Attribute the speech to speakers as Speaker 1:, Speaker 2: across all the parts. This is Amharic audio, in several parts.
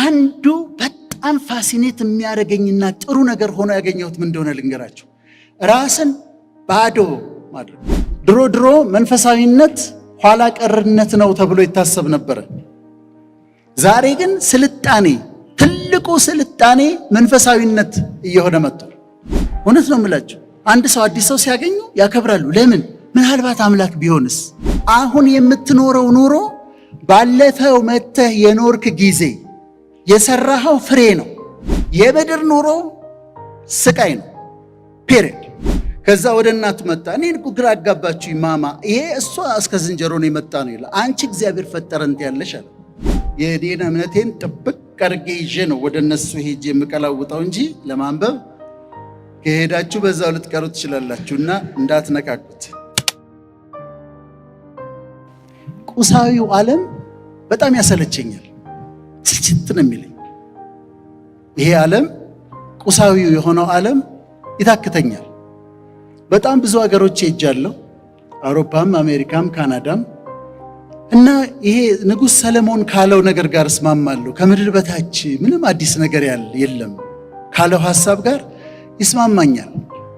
Speaker 1: አንዱ በጣም ፋሲኔት የሚያደርገኝና ጥሩ ነገር ሆኖ ያገኘሁት ምን እንደሆነ ልንገራችሁ። ራስን ባዶ ማድረግ። ድሮ መንፈሳዊነት ኋላ ቀርነት ነው ተብሎ ይታሰብ ነበር። ዛሬ ግን ስልጣኔ፣ ትልቁ ስልጣኔ መንፈሳዊነት እየሆነ መጥቷል። እውነት ነው የምላችሁ። አንድ ሰው አዲስ ሰው ሲያገኙ ያከብራሉ። ለምን? ምናልባት አምላክ ቢሆንስ? አሁን የምትኖረው ኑሮ ባለፈው መተህ የኖርክ ጊዜ የሰራኸው ፍሬ ነው። የምድር ኑሮ ስቃይ ነው። ፔሬድ። ከዛ ወደ እናቱ መጣ። እኔን ግራ አጋባችሁኝ ማማ፣ ይሄ እሷ እስከ ዝንጀሮ ነው የመጣ ነው ይላል። አንቺ እግዚአብሔር ፈጠረንት ያለሽ አለ። የኔን እምነቴን ጥብቅ አድርጌ ይዤ ነው ወደ እነሱ ሄጄ የምቀላውጠው እንጂ ለማንበብ ከሄዳችሁ በዛው ልትቀሩ ትችላላችሁና እንዳትነካኩት። ቁሳዊው ዓለም በጣም ያሰለቸኛል፣ ስልችት ነው የሚለኝ። ይሄ ዓለም ቁሳዊው የሆነው ዓለም ይታክተኛል። በጣም ብዙ ሀገሮች ሄጃለሁ፣ አውሮፓም፣ አሜሪካም፣ ካናዳም እና ይሄ ንጉሥ ሰለሞን ካለው ነገር ጋር እስማማለሁ። ከምድር በታች ምንም አዲስ ነገር የለም ካለው ሐሳብ ጋር ይስማማኛል።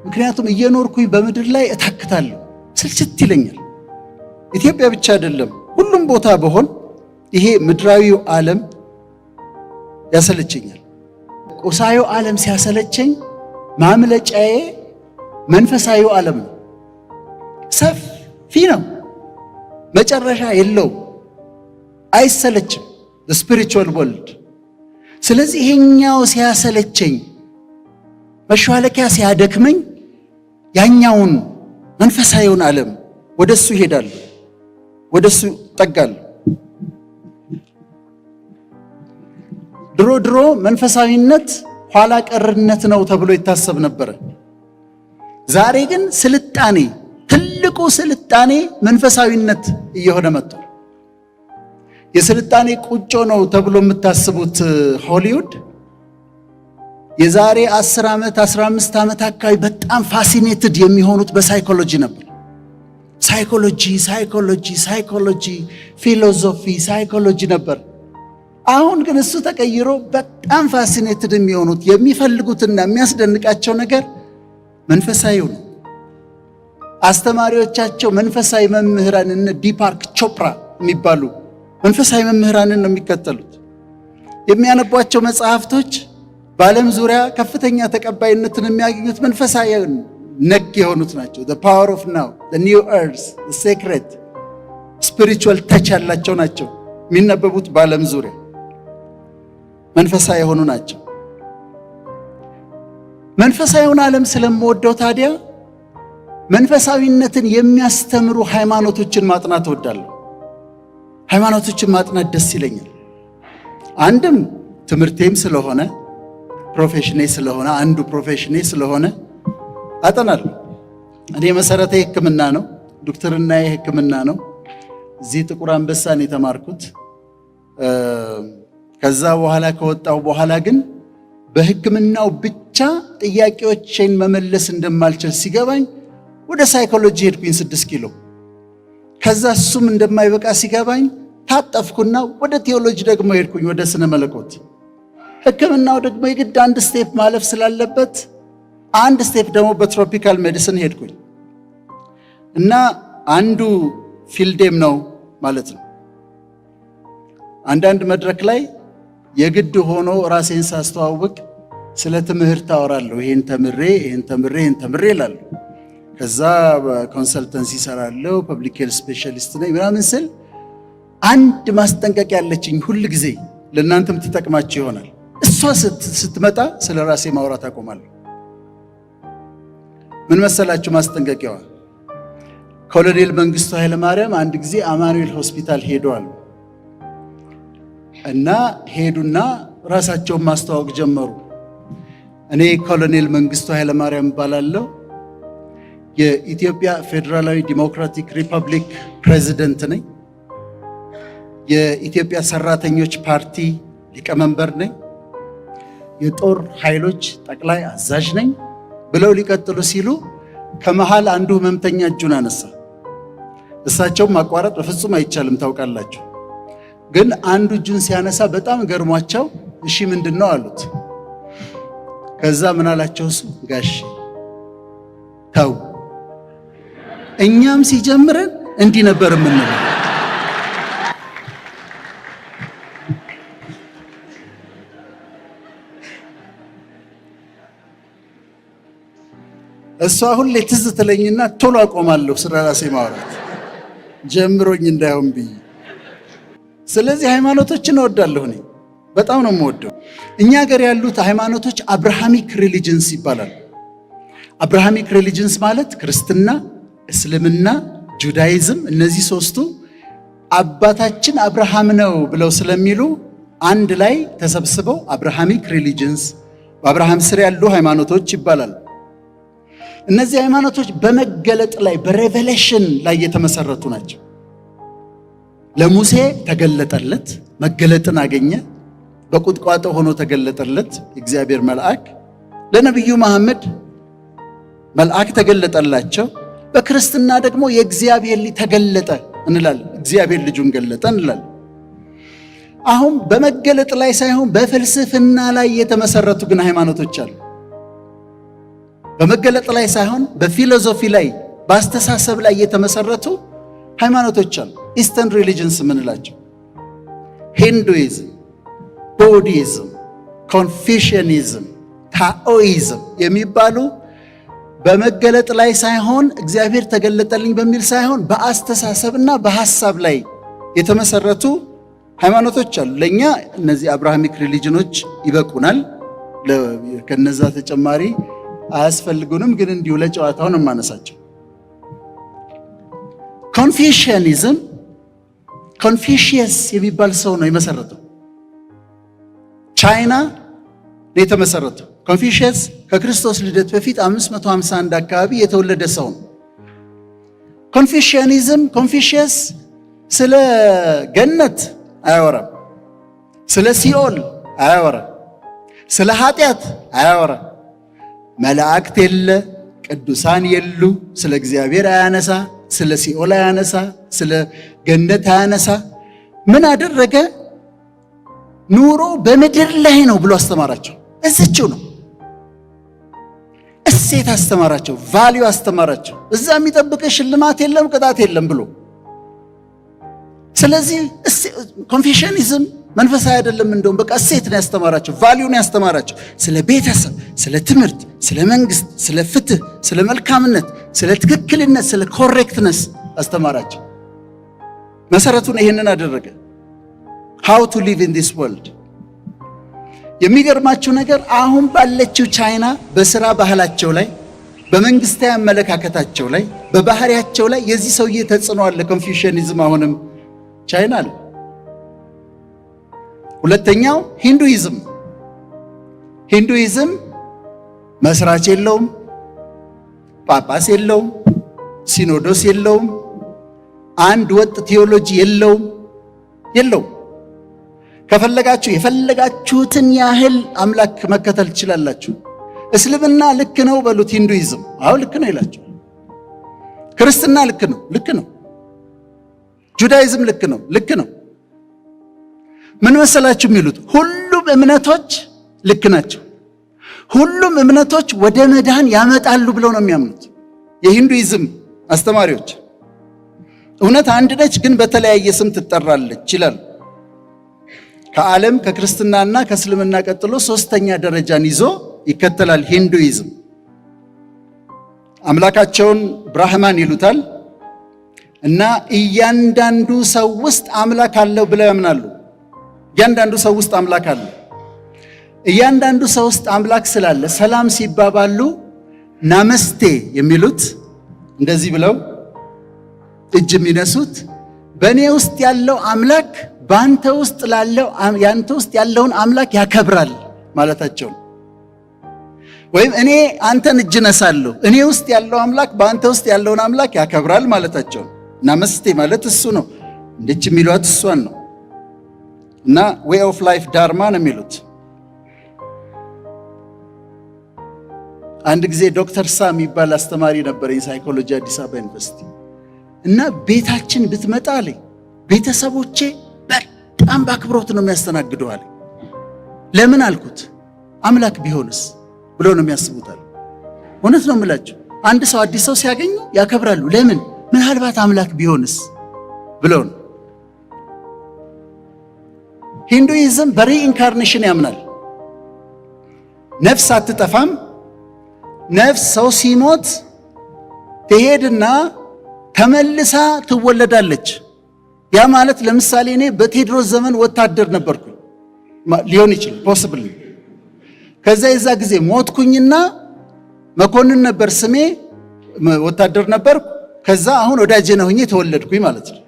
Speaker 1: ምክንያቱም እየኖርኩኝ በምድር ላይ እታክታለሁ፣ ስልችት ይለኛል። ኢትዮጵያ ብቻ አይደለም፣ ሁሉም ቦታ በሆን ይሄ ምድራዊው ዓለም ያሰለቸኛል። ቁሳዊው ዓለም ሲያሰለቸኝ ማምለጫዬ መንፈሳዊው ዓለም ነው። ሰፊ ነው፣ መጨረሻ የለው፣ አይሰለችም። the spiritual world። ስለዚህ ይሄኛው ሲያሰለቸኝ፣ መሿለኪያ ሲያደክመኝ፣ ያኛውን መንፈሳዊውን ዓለም ወደሱ ይሄዳሉ፣ ወደሱ ጠጋለሁ። ድሮ መንፈሳዊነት ኋላ ቀርነት ነው ተብሎ ይታሰብ ነበር። ዛሬ ግን ስልጣኔ፣ ትልቁ ስልጣኔ መንፈሳዊነት እየሆነ መጥቷል። የስልጣኔ ቁጮ ነው ተብሎ የምታስቡት ሆሊውድ የዛሬ 10 ዓመት 15 ዓመት አካባቢ በጣም ፋሲኔትድ የሚሆኑት በሳይኮሎጂ ነበር። ሳይኮሎጂ፣ ፊሎሶፊ፣ ሳይኮሎጂ ነበር። አሁን ግን እሱ ተቀይሮ በጣም ፋሲኔትድ የሚሆኑት የሚፈልጉትና የሚያስደንቃቸው ነገር መንፈሳዊው ነው። አስተማሪዎቻቸው መንፈሳዊ መምህራን እነ ዲፓክ ቾፕራ የሚባሉ መንፈሳዊ መምህራንን ነው የሚከተሉት። የሚያነቧቸው መጽሐፍቶች በዓለም ዙሪያ ከፍተኛ ተቀባይነትን የሚያገኙት መንፈሳዊ ነክ የሆኑት ናቸው። the power of now, the new earth, the secret, spiritual touch ያላቸው ናቸው የሚነበቡት በዓለም ዙሪያ መንፈሳዊ የሆኑ ናቸው። መንፈሳዊውን ዓለም ስለምወደው ታዲያ መንፈሳዊነትን የሚያስተምሩ ሃይማኖቶችን ማጥናት እወዳለሁ። ሃይማኖቶችን ማጥናት ደስ ይለኛል። አንድም ትምህርቴም ስለሆነ ፕሮፌሽኔ ስለሆነ አንዱ ፕሮፌሽኔ ስለሆነ አጠናለሁ። እኔ መሰረታዊ ሕክምና ነው፣ ዶክተርና ሕክምና ነው። እዚህ ጥቁር አንበሳን የተማርኩት። ከዛ በኋላ ከወጣው በኋላ ግን በሕክምናው ብቻ ጥያቄዎችን መመለስ እንደማልችል ሲገባኝ ወደ ሳይኮሎጂ ሄድኩኝ 6 ኪሎ። ከዛ እሱም እንደማይበቃ ሲገባኝ ታጠፍኩና ወደ ቴዎሎጂ ደግሞ ሄድኩኝ፣ ወደ ስነ መለኮት። ሕክምናው ደግሞ የግድ አንድ ስቴፕ ማለፍ ስላለበት አንድ ስቴፕ ደግሞ በትሮፒካል ሜዲሲን ሄድኩኝ እና አንዱ ፊልዴም ነው ማለት ነው። አንዳንድ መድረክ ላይ የግድ ሆኖ ራሴን ሳስተዋውቅ ስለ ትምህርት አወራለሁ። ይሄን ተምሬ እላለሁ። ከዛ በኮንሰልተንሲ እሰራለሁ፣ ፐብሊክ ሄልዝ ስፔሻሊስት ነኝ ምናምን ስል አንድ ማስጠንቀቂያ ያለችኝ ሁል ጊዜ ለእናንተም ትጠቅማችሁ ይሆናል። እሷ ስትመጣ ስለ ራሴ ማውራት አቆማለሁ። ምን መሰላችሁ ማስጠንቀቂያዋ? ኮሎኔል መንግስቱ ኃይለማርያም አንድ ጊዜ አማኑኤል ሆስፒታል ሄደዋል እና ሄዱና ራሳቸውን ማስተዋወቅ ጀመሩ። እኔ ኮሎኔል መንግስቱ ኃይለማርያም እባላለሁ፣ የኢትዮጵያ ፌዴራላዊ ዲሞክራቲክ ሪፐብሊክ ፕሬዝደንት ነኝ፣ የኢትዮጵያ ሰራተኞች ፓርቲ ሊቀመንበር ነኝ፣ የጦር ኃይሎች ጠቅላይ አዛዥ ነኝ ብለው ሊቀጥሉ ሲሉ ከመሃል አንዱ ህመምተኛ እጁን አነሳ። እሳቸውም ማቋረጥ በፍጹም አይቻልም ታውቃላችሁ። ግን አንዱ እጁን ሲያነሳ በጣም ገርሟቸው እሺ ምንድነው አሉት። ከዛ ምን አላቸው እሱ? ጋሼ ተው፣ እኛም ሲጀምረን እንዲህ ነበር የምንለው። እሷ ሁሌ ትዝ ትለኝና ቶሎ አቆማለሁ ስለ ራሴ ማውራት ጀምሮኝ እንዳይሆን ብዬ። ስለዚህ ሃይማኖቶችን እወዳለሁ፣ እኔ በጣም ነው የምወደው። እኛ ሀገር ያሉት ሃይማኖቶች አብርሃሚክ ሪሊጅንስ ይባላሉ። አብርሃሚክ ሪሊጅንስ ማለት ክርስትና፣ እስልምና፣ ጁዳይዝም፣ እነዚህ ሶስቱ አባታችን አብርሃም ነው ብለው ስለሚሉ አንድ ላይ ተሰብስበው አብርሃሚክ ሪሊጅንስ፣ በአብርሃም ስር ያሉ ሃይማኖቶች ይባላሉ። እነዚህ ሃይማኖቶች በመገለጥ ላይ በሬቨሌሽን ላይ የተመሰረቱ ናቸው። ለሙሴ ተገለጠለት፣ መገለጥን አገኘ። በቁጥቋጦ ሆኖ ተገለጠለት እግዚአብሔር መልአክ። ለነቢዩ መሐመድ መልአክ ተገለጠላቸው። በክርስትና ደግሞ የእግዚአብሔር ልጅ ተገለጠ እንላለን። እግዚአብሔር ልጁን ገለጠ እንላለን። አሁን በመገለጥ ላይ ሳይሆን በፍልስፍና ላይ የተመሰረቱ ግን ሃይማኖቶች አሉ። በመገለጥ ላይ ሳይሆን በፊሎሶፊ ላይ በአስተሳሰብ ላይ የተመሰረቱ ሃይማኖቶች አሉ። ኢስተርን ሪሊጅንስ የምንላቸው ሂንዱይዝም፣ ቡዲዝም፣ ኮንፊሽኒዝም፣ ታኦይዝም የሚባሉ በመገለጥ ላይ ሳይሆን እግዚአብሔር ተገለጠልኝ በሚል ሳይሆን በአስተሳሰብና በሐሳብ ላይ የተመሰረቱ ሃይማኖቶች አሉ። ለኛ እነዚህ አብርሃሚክ ሪሊጅኖች ይበቁናል። ከነዛ ተጨማሪ አያስፈልጉንም፣ ግን እንዲሁ ለጨዋታው ነው የማነሳቸው። ኮንፊሽኒዝም ኮንፊሽየስ የሚባል ሰው ነው የመሰረተው። ቻይና ነው የተመሰረተው። ኮንፊሽየስ ከክርስቶስ ልደት በፊት 551 አካባቢ የተወለደ ሰው ነው። ኮንፊሽየስ ስለ ገነት አያወራም፣ ስለ ሲኦል አያወራም፣ ስለ ኃጢአት አያወራም። መላእክት የለ፣ ቅዱሳን የሉ፣ ስለ እግዚአብሔር አያነሳ፣ ስለ ሲኦል አያነሳ፣ ስለ ገነት አያነሳ። ምን አደረገ? ኑሮ በምድር ላይ ነው ብሎ አስተማራቸው። እዚችው ነው እሴት አስተማራቸው፣ ቫልዩ አስተማራቸው። እዛ የሚጠብቅ ሽልማት የለም ቅጣት የለም ብሎ። ስለዚህ ኮንፊሽኒዝም መንፈሳዊ አይደለም፣ እንደውም በቃ እሴት ነው ያስተማራቸው፣ ቫልዩ ነው ያስተማራቸው። ስለ ቤተሰብ፣ ስለ ትምህርት፣ ስለ መንግስት፣ ስለ ፍትህ፣ ስለ መልካምነት፣ ስለ ትክክልነት፣ ስለ ኮሬክትነስ አስተማራቸው። መሰረቱን ይሄንን አደረገ። how to live in this world። የሚገርማችሁ ነገር አሁን ባለችው ቻይና በስራ ባህላቸው ላይ፣ በመንግስታዊ አመለካከታቸው ላይ፣ በባህሪያቸው ላይ የዚህ ሰውዬ ተጽዕኖ አለ። ኮንፊሽኒዝም አሁንም ቻይና አለ። ሁለተኛው ሂንዱይዝም መስራች የለውም፣ ጳጳስ የለውም፣ ሲኖዶስ የለውም፣ አንድ ወጥ ቴዎሎጂ የለውም። ከፈለጋችሁ የፈለጋችሁትን ያህል አምላክ መከተል ትችላላችሁ። እስልምና ልክ ነው በሉት፣ ሂንዱይዝም አዎ ልክ ነው ይላችሁ። ክርስትና ልክ ነው፣ ጁዳይዝም ልክ ነው። ምን መሰላችሁ የሚሉት? ሁሉም እምነቶች ልክ ናቸው፣ ሁሉም እምነቶች ወደ መዳን ያመጣሉ ብለው ነው የሚያምኑት የሂንዱይዝም አስተማሪዎች። እውነት አንድ ነች፣ ግን በተለያየ ስም ትጠራለች ይላሉ። ከዓለም ከክርስትናና ከእስልምና ቀጥሎ ሶስተኛ ደረጃን ይዞ ይከተላል ሂንዱይዝም። አምላካቸውን ብራህማን ይሉታል እና እያንዳንዱ ሰው ውስጥ አምላክ አለው ብለው ያምናሉ። እያንዳንዱ ሰው ውስጥ አምላክ አለ። እያንዳንዱ ሰው ውስጥ አምላክ ስላለ ሰላም ሲባባሉ ናመስቴ የሚሉት እንደዚህ ብለው እጅ የሚነሱት በእኔ ውስጥ ያለው አምላክ በአንተ ውስጥ ላለው ያንተ ውስጥ ያለውን አምላክ ያከብራል ማለታቸው። ወይም እኔ አንተን እጅ ነሳለሁ፣ እኔ ውስጥ ያለው አምላክ በአንተ ውስጥ ያለውን አምላክ ያከብራል ማለታቸው። ናመስቴ ማለት እሱ ነው። እንደች የሚሏት እሷን ነው። እና ዌይ ኦፍ ላይፍ ዳርማ ነው የሚሉት። አንድ ጊዜ ዶክተር ሳ የሚባል አስተማሪ ነበር የሳይኮሎጂ አዲስ አበባ ዩኒቨርሲቲ። እና ቤታችን ብትመጣ አለኝ ቤተሰቦቼ በጣም በአክብሮት ነው የሚያስተናግደው አለኝ። ለምን አልኩት? አምላክ ቢሆንስ ብሎ ነው የሚያስቡታል። እውነት ነው የምላቸው። አንድ ሰው አዲስ ሰው ሲያገኙ ያከብራሉ። ለምን? ምናልባት አምላክ ቢሆንስ ብለው ነው። ሂንዱይዝም በሪኢንካርኔሽን ያምናል። ነፍስ አትጠፋም። ነፍስ ሰው ሲሞት ትሄድና ተመልሳ ትወለዳለች። ያ ማለት ለምሳሌ እኔ በቴዎድሮስ ዘመን ወታደር ነበርኩ ሊሆን ይችላል ፖሲብል። ከዛ የዛ ጊዜ ሞትኩኝና መኮንን ነበር ስሜ፣ ወታደር ነበርኩ። ከዛ አሁን ወዳጄ ነው ሆኜ ተወለድኩኝ ማለት ነው።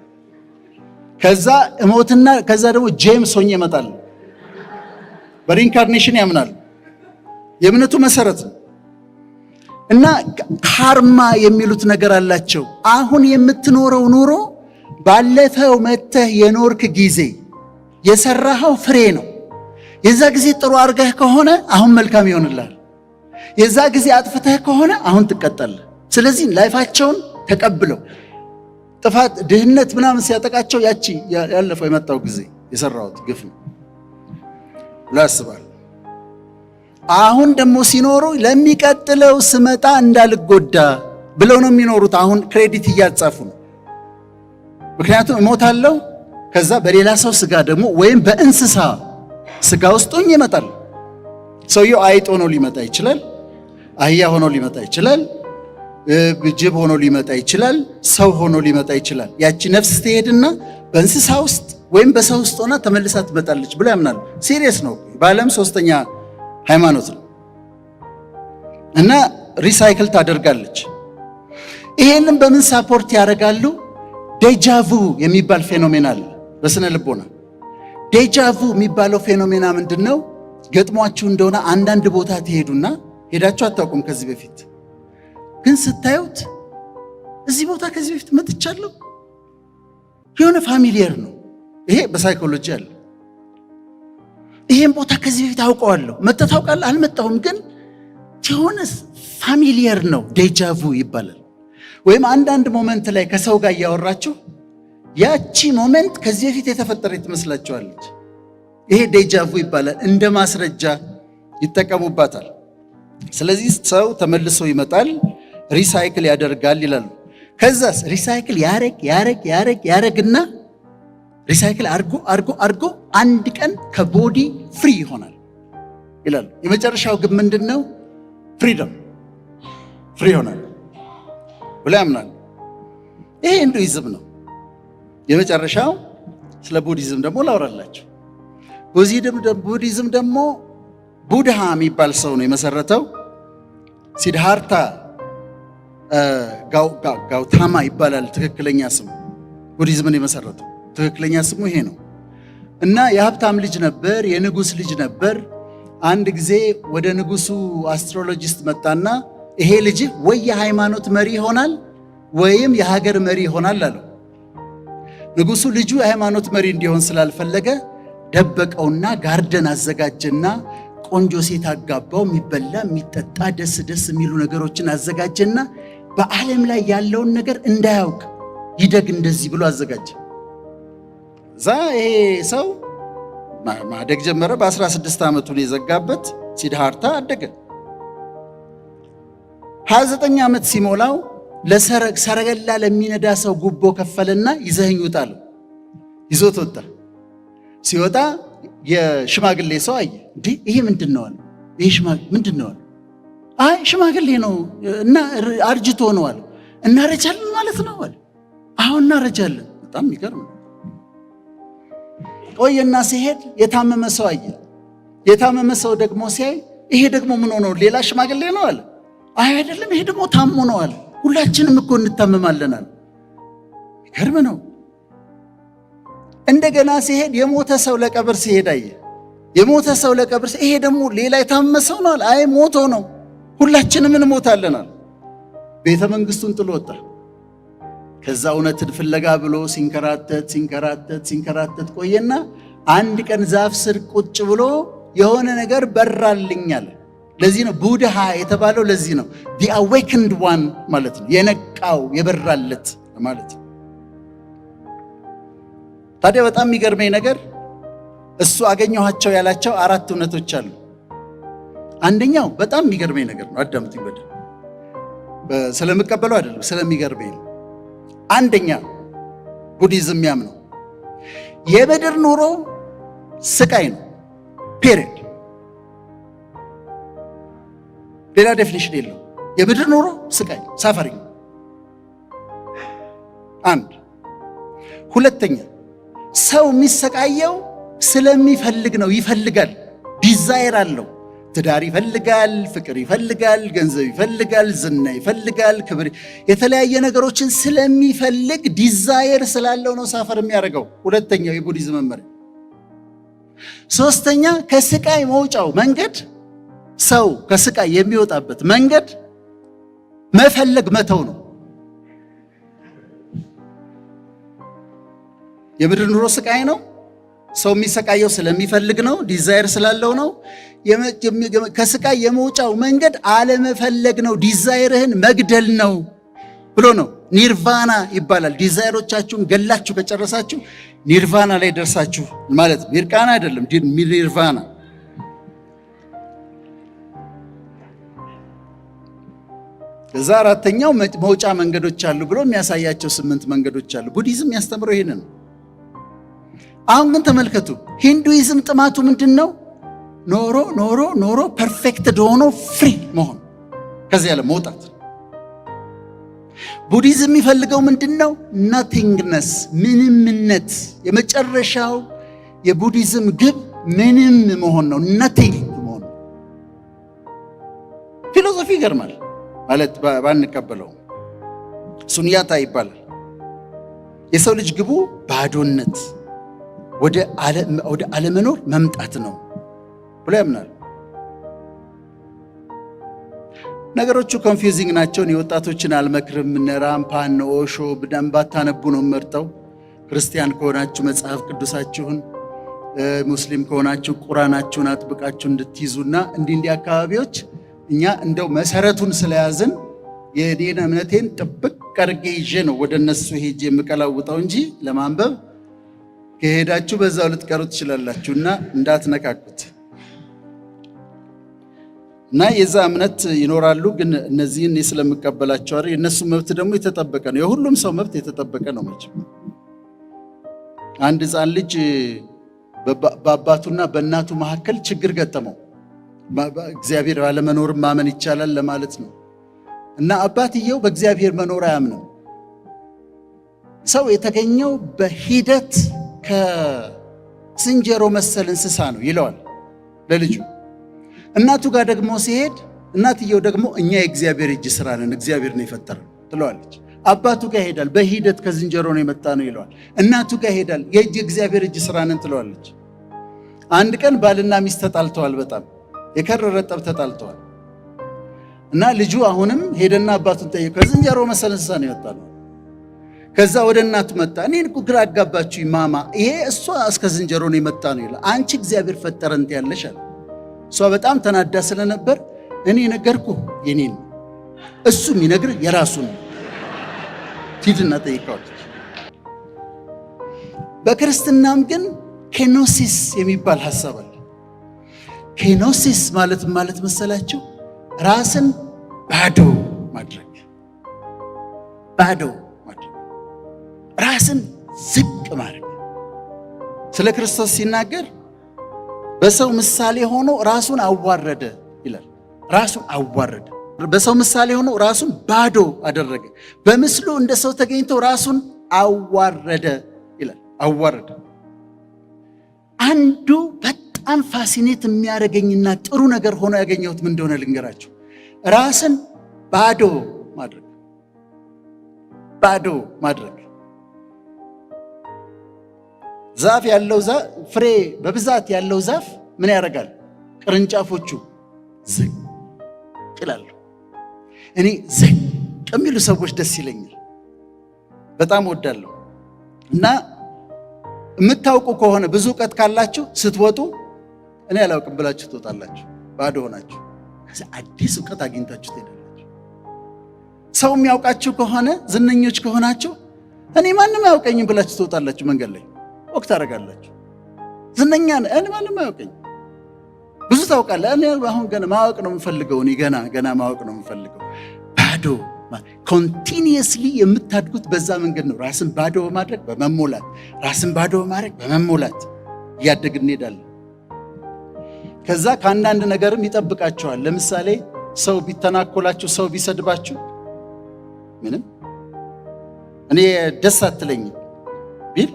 Speaker 1: ከዛ እሞትና ከዛ ደግሞ ጄምስ ሆኜ እመጣለሁ። በሪኢንካርኔሽን ያምናል። የእምነቱ መሰረት ነው። እና ካርማ የሚሉት ነገር አላቸው። አሁን የምትኖረው ኑሮ ባለፈው መተህ የኖርክ ጊዜ የሰራኸው ፍሬ ነው። የዛ ጊዜ ጥሩ አድርገህ ከሆነ አሁን መልካም ይሆንልሃል። የዛ ጊዜ አጥፍተህ ከሆነ አሁን ትቀጣለህ። ስለዚህ ላይፋቸውን ተቀብለው ጥፋት፣ ድህነት ምናምን ሲያጠቃቸው ያቺ ያለፈው የመጣው ጊዜ የሰራሁት ግፍ ነው ብሎ ያስባል። አሁን ደግሞ ሲኖሩ ለሚቀጥለው ስመጣ እንዳልጎዳ ብለው ነው የሚኖሩት። አሁን ክሬዲት እያጻፉ ነው። ምክንያቱም እሞታለሁ፣ ከዛ በሌላ ሰው ስጋ ደግሞ ወይም በእንስሳ ስጋ ውስጥ ሆኜ ይመጣል። ሰውየው አይጥ ሆኖ ሊመጣ ይችላል፣ አህያ ሆኖ ሊመጣ ይችላል፣ ጅብ ሆኖ ሊመጣ ይችላል፣ ሰው ሆኖ ሊመጣ ይችላል። ያቺ ነፍስ ትሄድና በእንስሳ ውስጥ ወይም በሰው ውስጥ ሆና ተመልሳ ትመጣለች ብሎ ያምናሉ። ሲሪየስ ነው። በዓለም 3ኛ ሃይማኖት ነው እና ሪሳይክል ታደርጋለች። ይሄንን በምን ሳፖርት ያደርጋሉ? ዴጃvu የሚባል ፌኖሜና አለ በስነ ልቦና። ዴጃvu የሚባለው ፌኖሜና ምንድነው? ገጥሟችሁ እንደሆነ አንዳንድ ቦታ ትሄዱና ሄዳችሁ አታውቁም ከዚህ በፊት ግን ስታዩት እዚህ ቦታ ከዚህ በፊት መጥቻለሁ፣ የሆነ ፋሚሊየር ነው። ይሄ በሳይኮሎጂ አለ። ይሄን ቦታ ከዚህ በፊት አውቀዋለሁ። መጥተህ ታውቃለህ? አልመጣሁም፣ ግን የሆነ ፋሚሊየር ነው። ዴጃvu ይባላል። ወይም አንዳንድ ሞመንት ላይ ከሰው ጋር እያወራችሁ ያቺ ሞመንት ከዚህ በፊት የተፈጠረች ትመስላችኋለች። ይሄ ዴጃvu ይባላል። እንደ ማስረጃ ይጠቀሙባታል። ስለዚህ ሰው ተመልሶ ይመጣል፣ ሪሳይክል ያደርጋል ይላሉ። ከዛስ ሪሳይክል ያረግና ሪሳይክል አርጎ አንድ ቀን ከቦዲ ፍሪ ይሆናል ይላሉ። የመጨረሻው ግን ምንድነው? ፍሪደም፣ ፍሪ ይሆናል ብሎ ያምናል። ይሄ ሂንዱይዝም ነው። የመጨረሻው ስለ ቡዲዝም ደግሞ ላውራላችሁ። ቡዲዝም ደግሞ ቡድሃ የሚባል ሰው ነው የመሰረተው። ሲድሃርታ ጋውታማ ይባላል ትክክለኛ ስሙ። ቡዲዝምን የመሰረተው ትክክለኛ ስሙ ይሄ ነው። እና የሀብታም ልጅ ነበር፣ የንጉስ ልጅ ነበር። አንድ ጊዜ ወደ ንጉሱ አስትሮሎጂስት መጣና ይሄ ልጅ ወይ የሃይማኖት መሪ ይሆናል ወይም የሀገር መሪ ይሆናል አለው። ንጉሱ ልጁ የሃይማኖት መሪ እንዲሆን ስላልፈለገ ደበቀውና ጋርደን አዘጋጀና ቆንጆ ሴት አጋባው። የሚበላ የሚጠጣ ደስ የሚሉ ነገሮችን አዘጋጀና በዓለም ላይ ያለውን ነገር እንዳያውቅ ይደግ እንደዚህ ብሎ አዘጋጀ። እዛ ይሄ ሰው ማደግ ጀመረ። በ16 ዓመቱ ነው የዘጋበት። ሲድሃርታ አደገ። 29 ዓመት ሲሞላው ሰረገላ ለሚነዳ ሰው ጉቦ ከፈለና ይዘኸኝ ውጣ አለው። ይዞት ወጣ። ሲወጣ የሽማግሌ ሰው አየ። እንዴ ይሄ ምንድነው አለ። ይሄ ምንድነው አለ። አይ ሽማግሌ ነው እና አርጅቶ ነው አለ። እናረጃለን ማለት ነው አለ። አሁን እናረጃለን። በጣም ይገርም። ቆየና ሲሄድ የታመመ ሰው አየ። የታመመ ሰው ደግሞ ሲያይ ይሄ ደግሞ ምን ሆኖ ሌላ ሽማግሌ ነው አለ። አይ አይደለም፣ ይሄ ደግሞ ታሞ ነው አለ። ሁላችንም እኮ እንታመማለን አለ። ይገርም ነው። እንደገና ሲሄድ የሞተ ሰው ለቀብር ሲሄድ አየ። የሞተ ሰው ለቀብር ይሄ ደግሞ ሌላ የታመመ ሰው ነው አለ። አይ ሞቶ ነው፣ ሁላችንም እንሞታለን አለ። ቤተ መንግስቱን ጥሎ ወጣ። ከዛ እውነትን ፍለጋ ብሎ ሲንከራተት ቆየና አንድ ቀን ዛፍ ስር ቁጭ ብሎ የሆነ ነገር በራልኝ አለ። ለዚህ ነው ቡድሃ የተባለው። ለዚህ ነው the awakened one ማለት ነው፣ የነቃው የበራለት ማለት ነው። ታዲያ በጣም የሚገርመኝ ነገር እሱ አገኘኋቸው ያላቸው 4 እውነቶች አሉ። አንደኛው በጣም የሚገርመኝ ነገር ነው። አዳምጡኝ በደንብ። ስለምቀበለው አይደለም፣ ስለሚገርመኝ ነው። አንደኛ ቡዲዝም የሚያምነው የምድር ኑሮ ስቃይ ነው። ፔሪድ። ሌላ ዴፊኒሽን የለው። የምድር ኑሮ ስቃይ፣ ሳፈሪንግ። አንድ። ሁለተኛ ሰው የሚሰቃየው ስለሚፈልግ ነው። ይፈልጋል፣ ዲዛይር አለው። ትዳር ይፈልጋል፣ ፍቅር ይፈልጋል፣ ገንዘብ ይፈልጋል፣ ዝና ይፈልጋል፣ ክብር፣ የተለያየ ነገሮችን ስለሚፈልግ ዲዛይር ስላለው ነው ሳፈር የሚያደርገው። ሁለተኛው የቡዲዝም መመሪያ። ሶስተኛ ከስቃይ መውጫው መንገድ፣ ሰው ከስቃይ የሚወጣበት መንገድ መፈለግ መተው ነው። የምድር ኑሮ ስቃይ ነው። ሰው የሚሰቃየው ስለሚፈልግ ነው፣ ዲዛይር ስላለው ነው። ከስቃይ የመውጫው መንገድ አለመፈለግ ነው፣ ዲዛይርህን መግደል ነው ብሎ ነው። ኒርቫና ይባላል። ዲዛይሮቻችሁን ገላችሁ ከጨረሳችሁ ኒርቫና ላይ ደርሳችሁ ማለት ነው። ሚርቃና አይደለም፣ ኒርቫና። ከዛ አራተኛው መውጫ መንገዶች አሉ ብሎ የሚያሳያቸው 8 መንገዶች አሉ። ቡዲዝም ያስተምረው ይሄንን ነው። አሁን ግን ተመልከቱ፣ ሂንዱይዝም ጥማቱ ምንድን ነው? ኖሮ ኖሮ ኖሮ ፐርፌክትድ ሆኖ ፍሪ መሆን፣ ከዚህ ያለ መውጣት። ቡዲዝም የሚፈልገው ምንድን ነው? ናቲንግነስ፣ ምንምነት። የመጨረሻው የቡዲዝም ግብ ምንም መሆን ነው፣ ናቲንግ መሆን። ፊሎሶፊ ይገርማል ማለት ባንቀበለው፣ ሱንያታ ይባላል። የሰው ልጅ ግቡ ባዶነት፣ ወደ አለመኖር መምጣት ነው ብሎ ያምናል። ነገሮቹ ኮንፊውዚንግ ናቸው። የወጣቶችን አልመክርም። እነ ራምፓን ኦሾ በደንብ አታነቡ ነው መርጠው። ክርስቲያን ከሆናችሁ መጽሐፍ ቅዱሳችሁን፣ ሙስሊም ከሆናችሁ ቁራናችሁን አጥብቃችሁ እንድትይዙና እንዲህ አካባቢዎች እኛ እንደው መሰረቱን ስለያዝን የኔን እምነቴን ጥብቅ አድርጌ ይዤ ነው ወደ እነሱ ሄጄ የምቀላውጠው እንጂ ለማንበብ ከሄዳችሁ በዛው ልትቀሩ ትችላላችሁና እንዳትነካኩት። እና የዛ እምነት ይኖራሉ። ግን እነዚህን ስለምቀበላቸው አይደል፣ የነሱ መብት ደግሞ የተጠበቀ ነው። የሁሉም ሰው መብት የተጠበቀ ነው። መቼም አንድ ሕፃን ልጅ በአባቱና በእናቱ መካከል ችግር ገጠመው። እግዚአብሔር ባለመኖርም ማመን ይቻላል ለማለት ነው። እና አባትየው በእግዚአብሔር መኖር አያምንም። ሰው የተገኘው በሂደት ከዝንጀሮ መሰል እንስሳ ነው ይለዋል ለልጁ። እናቱ ጋር ደግሞ ሲሄድ እናትየው ደግሞ እኛ የእግዚአብሔር እጅ ስራ ነን፣ እግዚአብሔር ነው የፈጠረን ትለዋለች። አባቱ ጋር ይሄዳል፣ በሂደት ከዝንጀሮ ነው የመጣ ነው ይለዋል። እናቱ ጋር ይሄዳል፣ የእግዚአብሔር እጅ ስራ ነን ትለዋለች። አንድ ቀን ባልና ሚስት ተጣልተዋል፣ በጣም የከረረ ጠብ ተጣልተዋል። እና ልጁ አሁንም ሄደና አባቱን ጠየቀ። ከዝንጀሮ መሰል እንስሳ ነው የመጣ ነው። ከዛ ወደ እናቱ መጣ። እኔን እኮ ግራ አጋባችሁ ማማ፣ ይሄ እሷ እስከ ዝንጀሮ ነው የመጣ ነው ይላል። አንቺ እግዚአብሔር ፈጠረን ያለሽ አለ። እሷ በጣም ተናዳ ስለነበር እኔ ነገርኩ የኔን፣ እሱ የሚነግር የራሱን ሂድና ጠይቀዋለች። በክርስትናም ግን ኬኖሲስ የሚባል ሐሳብ አለ። ኬኖሲስ ማለት መሰላችሁ? ራስን ባዶ ማድረግ፣ ባዶ ማድረግ፣ ራስን ዝቅ ማድረግ። ስለ ክርስቶስ ሲናገር በሰው ምሳሌ ሆኖ ራሱን አዋረደ ይላል። ራሱን አዋረደ። በሰው ምሳሌ ሆኖ ራሱን ባዶ አደረገ። በምስሉ እንደ ሰው ተገኝቶ ራሱን አዋረደ ይላል። አዋረደ። አንዱ በጣም ፋሲኔት የሚያደርገኝና ጥሩ ነገር ሆኖ ያገኘሁት ምን እንደሆነ ልንገራችሁ። ራስን ባዶ ማድረግ፣ ባዶ ማድረግ። ዛፍ ያለው ፍሬ በብዛት ያለው ዛፍ ምን ያደርጋል? ቅርንጫፎቹ ዝቅ ይላሉ። እኔ ዝቅ የሚሉ ሰዎች ደስ ይለኛል፣ በጣም ወዳለሁ። እና የምታውቁ ከሆነ ብዙ እውቀት ካላችሁ ስትወጡ እኔ አላውቅም ብላችሁ ትወጣላችሁ፣ ባዶ ሆናችሁ። ከዛ አዲስ እውቀት አግኝታችሁ ትሄዳላችሁ። ሰው የሚያውቃችሁ ከሆነ ዝነኞች ከሆናችሁ እኔ ማንም አያውቀኝም ብላችሁ ትወጣላችሁ። መንገድ ላይ ወቅት ታደርጋላችሁ። ዝነኛ ነህ፣ እኔ ማንም አያውቀኝ። ብዙ ታውቃለህ፣ እኔ አሁን ገና ማወቅ ነው የምፈልገው። እኔ ገና ማወቅ ነው የምፈልገው። ባዶ ኮንቲኒየስሊ የምታድጉት በዛ መንገድ ነው። ራስን ባዶ በማድረግ በመሞላት፣ ራስን ባዶ በማድረግ በመሞላት እያደግን እንሄዳለን። ከዛ ከአንዳንድ ነገርም ይጠብቃቸዋል። ለምሳሌ ሰው ቢተናኮላችሁ፣ ሰው ቢሰድባችሁ ምንም እኔ ደስ አትለኝም ቢል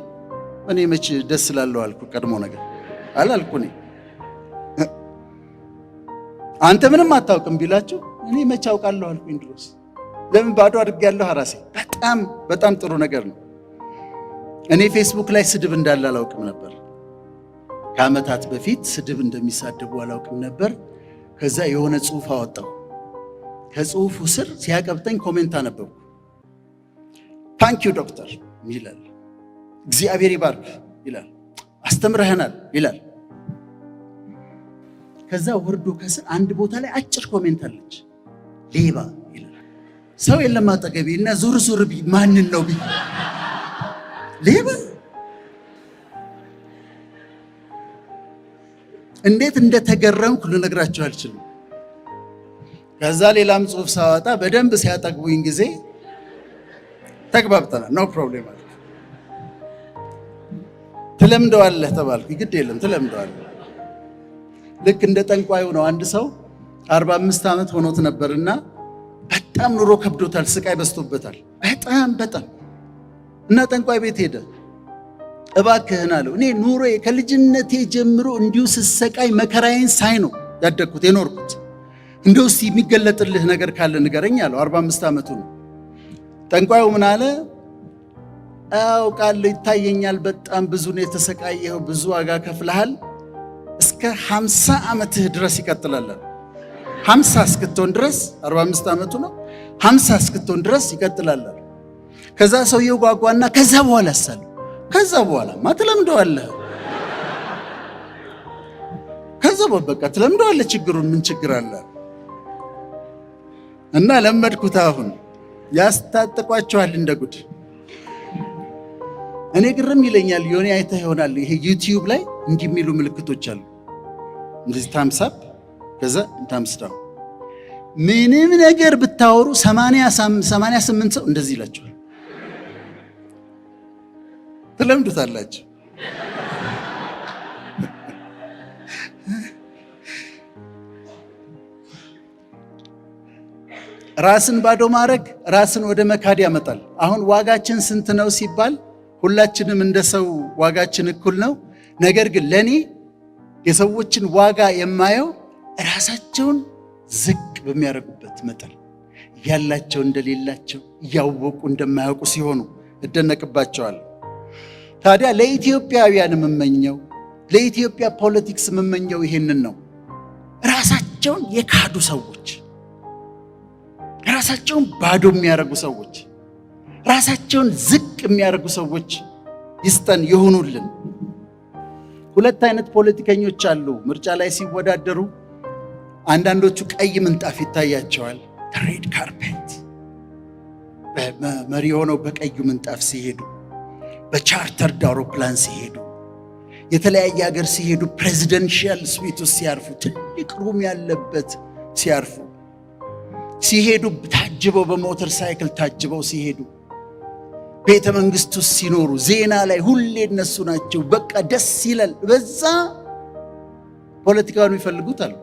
Speaker 1: እኔ መች ደስ ላለው አልኩ። ቀድሞ ነገር አላልኩ። እኔ አንተ ምንም አታውቅም ቢላችሁ እኔ መች አውቃለሁ አልኩኝ ድሮስ። ለምን ባዶ አድርጌያለሁ ራሴ። በጣም ጥሩ ነገር ነው። እኔ ፌስቡክ ላይ ስድብ እንዳለ አላውቅም ነበር። ከዓመታት በፊት ስድብ እንደሚሳደቡ አላውቅም ነበር። ከዛ የሆነ ጽሑፍ አወጣው። ከጽሑፉ ስር ሲያቀብጠኝ ኮሜንት አነበብኩ። ታንኪዩ ዶክተር ይላል፣ እግዚአብሔር ይባርክ ይላል፣ አስተምረህናል ይላል። ከዛ ወርዶ ከስር አንድ ቦታ ላይ አጭር ኮሜንት አለች፣ ሌባ ይላል። ሰው የለም አጠገቤ እና ዞር ቢ ማንን ነው ቢ ሌባ እንዴት እንደተገረምኩ ልነግራችሁ አልችልም። ከዛ ሌላም ጽሑፍ ሳወጣ በደንብ ሲያጠግቡኝ ጊዜ ተግባብተናል፣ ኖ ፕሮብሌም አለ። ትለምደዋለህ ተባልኩ። ግድ የለም ትለምደዋለህ። ልክ እንደ ጠንቋዩ ነው። አንድ ሰው 45 ዓመት ሆኖት ነበርና በጣም ኑሮ ከብዶታል፣ ስቃይ በዝቶበታል በጣም እና ጠንቋይ ቤት ሄደ። እባክህን አለው፣ እኔ ኑሮዬ ከልጅነቴ ጀምሮ እንዲሁ ስሰቃይ መከራዬን ሳይ ነው ያደግኩት የኖርኩት። እንደው እስቲ የሚገለጥልህ ነገር ካለ ንገረኝ አለው። 45 ዓመቱ ነው። ጠንቋዩ ምን አለ? አውቃለሁ፣ ይታየኛል፣ በጣም ብዙ ነው የተሰቃየኸው፣ ብዙ ዋጋ ከፍለሃል፣ እስከ 50 ዓመትህ ድረስ ይቀጥላል። 50 እስክትሆን ድረስ 45 ዓመቱ ነው። 50 እስክትሆን ድረስ ይቀጥላል። ከዛ ሰውየው ጓጓና ከዛ በኋላ ሳለ ከዛ በኋላማ ትለምደዋለህ። ከዛ በቃ ትለምደዋለህ። ችግሩን ምን ችግር አለ? እና ለመድኩት። አሁን ያስታጥቋቸዋል እንደ ጉድ። እኔ ግርም ይለኛል። የሆነ አይተህ ይሆናል፣ ይሄ ዩቲዩብ ላይ እንዲህ የሚሉ ምልክቶች አሉ። እንደዚህ ታምስ አፕ ከዛ ታምስ ዳውን። ምንም ነገር ብታወሩ 88 ሰው እንደዚህ ይላቸዋል። ትለምዱታላችሁ። ራስን ባዶ ማድረግ ራስን ወደ መካድ ያመጣል። አሁን ዋጋችን ስንት ነው ሲባል ሁላችንም እንደ ሰው ዋጋችን እኩል ነው። ነገር ግን ለኔ የሰዎችን ዋጋ የማየው ራሳቸውን ዝቅ በሚያደርጉበት መጠን፣ ያላቸው እንደሌላቸው እያወቁ እንደማያውቁ ሲሆኑ እደነቅባቸዋለሁ። ታዲያ ለኢትዮጵያውያን የምመኘው፣ ለኢትዮጵያ ፖለቲክስ የምመኘው ይሄንን ነው። ራሳቸውን የካዱ ሰዎች፣ ራሳቸውን ባዶ የሚያደርጉ ሰዎች፣ ራሳቸውን ዝቅ የሚያደርጉ ሰዎች ይስጠን፣ ይሆኑልን። ሁለት አይነት ፖለቲከኞች አሉ ምርጫ ላይ ሲወዳደሩ። አንዳንዶቹ ቀይ ምንጣፍ ይታያቸዋል፣ ሬድ ካርፔት፣ መሪ ሆነው በቀዩ ምንጣፍ ሲሄዱ፣ በቻርተርድ አውሮፕላን ሲሄዱ፣ የተለያየ ሀገር ሲሄዱ፣ ፕሬዚደንሻል ስዊት ውስጥ ሲያርፉ፣ ትልቅ ሩም ያለበት ሲሄዱ፣ ታጅበው በሞተር ሳይክል ታጅበው ሲሄዱ፣ ቤተ መንግስት ውስጥ ሲኖሩ፣ ዜና ላይ ሁሌ እነሱ ናቸው። በቃ ደስ ይላል። በዛ ፖለቲካውን ይፈልጉት አሉ።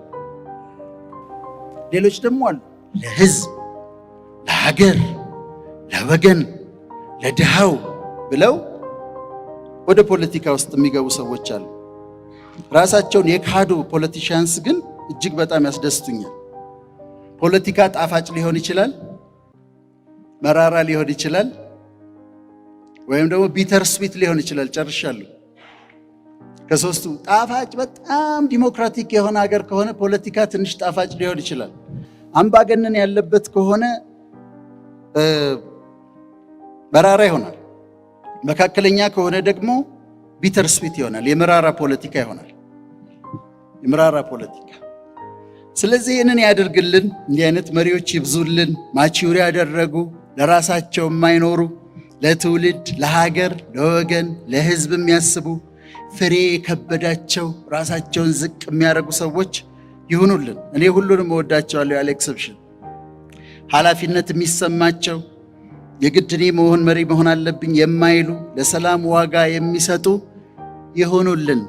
Speaker 1: ሌሎች ደግሞ አሉ ለህዝብ፣ ለሀገር፣ ለወገን፣ ለድሃው ብለው ወደ ፖለቲካ ውስጥ የሚገቡ ሰዎች አሉ። ራሳቸውን የካዱ ፖለቲሻንስ ግን እጅግ በጣም ያስደስቱኛል። ፖለቲካ ጣፋጭ ሊሆን ይችላል፣ መራራ ሊሆን ይችላል፣ ወይም ደግሞ ቢተር ስዊት ሊሆን ይችላል። ጨርሻለሁ። ከሶስቱ ጣፋጭ፣ በጣም ዲሞክራቲክ የሆነ ሀገር ከሆነ ፖለቲካ ትንሽ ጣፋጭ ሊሆን ይችላል። አምባገነን ያለበት ከሆነ መራራ ይሆናል። መካከለኛ ከሆነ ደግሞ ቢተር ስዊት ይሆናል፣ የመራራ ፖለቲካ ይሆናል። የመራራ ፖለቲካ። ስለዚህ ይህንን ያደርግልን፣ እንዲህ አይነት መሪዎች ይብዙልን። ማቹሪ ያደረጉ፣ ለራሳቸው የማይኖሩ፣ ለትውልድ፣ ለሀገር፣ ለወገን፣ ለህዝብ የሚያስቡ፣ ፍሬ የከበዳቸው ራሳቸውን ዝቅ የሚያደርጉ ሰዎች ይሁኑልን። እኔ ሁሉንም እወዳቸዋለሁ ያለ ኤክሰፕሽን። ኃላፊነት የሚሰማቸው የግድ እኔ መሪ መሆን አለብኝ የማይሉ ለሰላም ዋጋ የሚሰጡ ይሁኑልን።